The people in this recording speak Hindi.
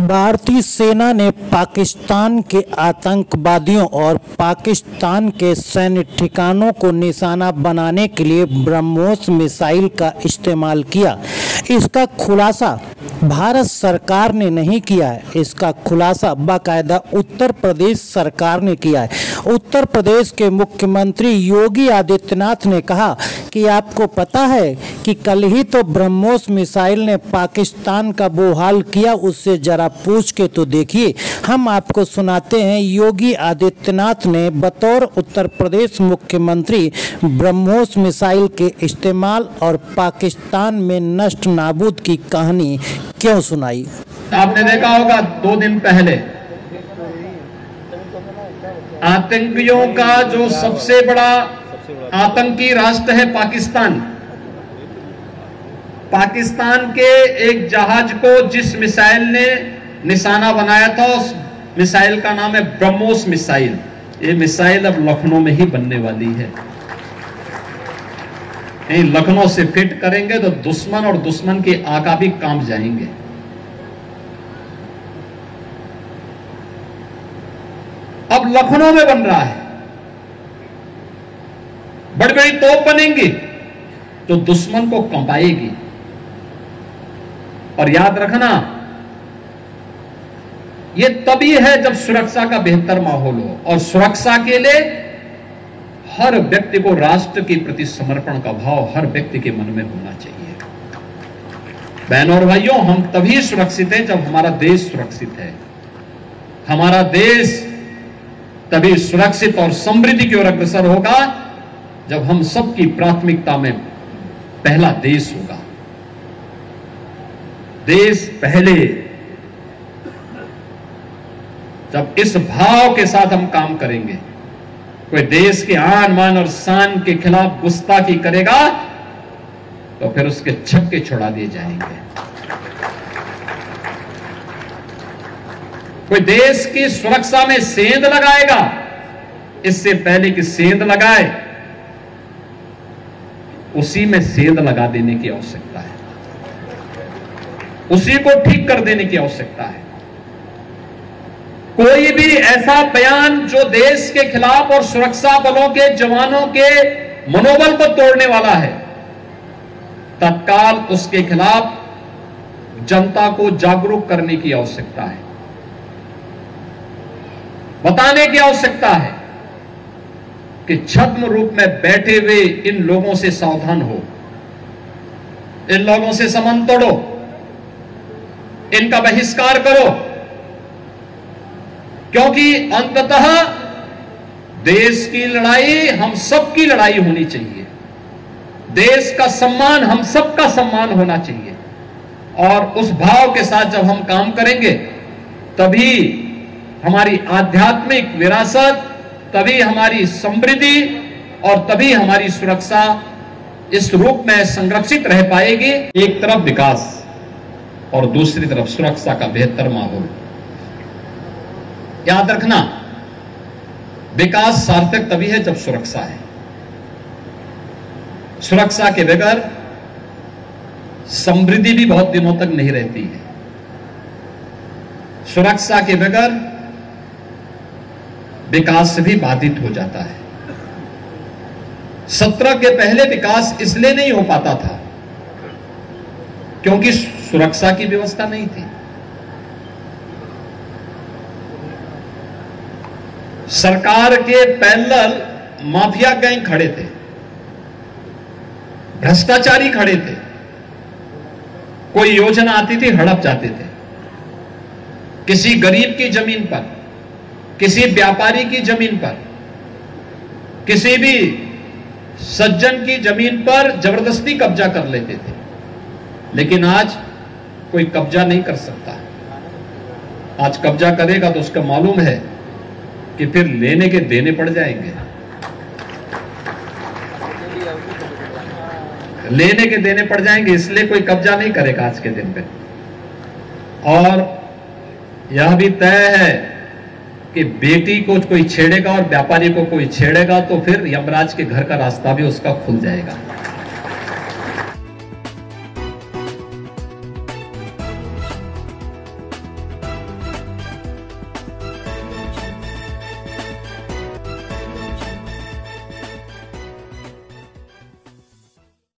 भारतीय सेना ने पाकिस्तान के आतंकवादियों और पाकिस्तान के सैन्य ठिकानों को निशाना बनाने के लिए ब्रह्मोस मिसाइल का इस्तेमाल किया। इसका खुलासा भारत सरकार ने नहीं किया है, इसका खुलासा बाकायदा उत्तर प्रदेश सरकार ने किया है। उत्तर प्रदेश के मुख्यमंत्री योगी आदित्यनाथ ने कहा कि आपको पता है कि कल ही तो ब्रह्मोस मिसाइल ने पाकिस्तान का वो हाल किया, उससे जरा पूछ के तो देखिए। हम आपको सुनाते हैं योगी आदित्यनाथ ने बतौर उत्तर प्रदेश मुख्यमंत्री ब्रह्मोस मिसाइल के इस्तेमाल और पाकिस्तान में नष्ट नाबूद की कहानी क्यों सुनाई। आपने देखा होगा 2 दिन पहले आतंकियों का जो सबसे बड़ा आतंकी राष्ट्र है पाकिस्तान के एक जहाज को जिस मिसाइल ने निशाना बनाया था, उस मिसाइल का नाम है ब्रह्मोस मिसाइल। ये मिसाइल अब लखनऊ में ही बनने वाली है। लखनऊ से फिट करेंगे तो दुश्मन और दुश्मन के आका भी कांप जाएंगे। अब लखनऊ में बन रहा है, बड़ी बड़ी तोप बनेंगी जो दुश्मन को कंपाएगी। और याद रखना, यह तभी है जब सुरक्षा का बेहतर माहौल हो, और सुरक्षा के लिए हर व्यक्ति को राष्ट्र के प्रति समर्पण का भाव हर व्यक्ति के मन में होना चाहिए। बहनों और भाइयों, हम तभी सुरक्षित हैं जब हमारा देश सुरक्षित है। हमारा देश तभी सुरक्षित और समृद्धि की ओर अग्रसर होगा जब हम सबकी प्राथमिकता में पहला देश होगा। देश पहले। जब इस भाव के साथ हम काम करेंगे, कोई देश के आन मान और शान के खिलाफ गुस्ताखी करेगा तो फिर उसके छक्के छुड़ा दिए जाएंगे। कोई देश की सुरक्षा में सेंध लगाएगा, इससे पहले कि सेंध लगाए उसी में सेंध लगा देने की आवश्यकता है, उसी को ठीक कर देने की आवश्यकता है। कोई भी ऐसा बयान जो देश के खिलाफ और सुरक्षा बलों के जवानों के मनोबल को तोड़ने वाला है, तत्काल उसके खिलाफ जनता को जागरूक करने की आवश्यकता है, बताने की आवश्यकता है कि छद्म रूप में बैठे हुए इन लोगों से सावधान हो, इन लोगों से संबंध तोड़ो, इनका बहिष्कार करो, क्योंकि अंततः देश की लड़ाई हम सबकी लड़ाई होनी चाहिए। देश का सम्मान हम सबका सम्मान होना चाहिए। और उस भाव के साथ जब हम काम करेंगे तभी हमारी आध्यात्मिक विरासत, तभी हमारी समृद्धि और तभी हमारी सुरक्षा इस रूप में संरक्षित रह पाएगी। एक तरफ विकास और दूसरी तरफ सुरक्षा का बेहतर माहौल। याद रखना, विकास सार्थक तभी है जब सुरक्षा है। सुरक्षा के बगैर समृद्धि भी बहुत दिनों तक नहीं रहती है। सुरक्षा के बगैर विकास भी बाधित हो जाता है। 17 के पहले विकास इसलिए नहीं हो पाता था क्योंकि सुरक्षा की व्यवस्था नहीं थी। सरकार के पैरेलल माफिया गैंग खड़े थे, भ्रष्टाचारी खड़े थे। कोई योजना आती थी, हड़प जाते थे। किसी गरीब की जमीन पर, किसी व्यापारी की जमीन पर, किसी भी सज्जन की जमीन पर जबरदस्ती कब्जा कर लेते थे। लेकिन आज कोई कब्जा नहीं कर सकता। आज कब्जा करेगा तो उसका मालूम है कि फिर लेने के देने पड़ जाएंगे, लेने के देने पड़ जाएंगे, इसलिए कोई कब्जा नहीं करेगा आज के दिन पे। और यह भी तय है कि बेटी को कोई छेड़ेगा और व्यापारी को कोई छेड़ेगा तो फिर यमराज के घर का रास्ता भी उसका खुल जाएगा।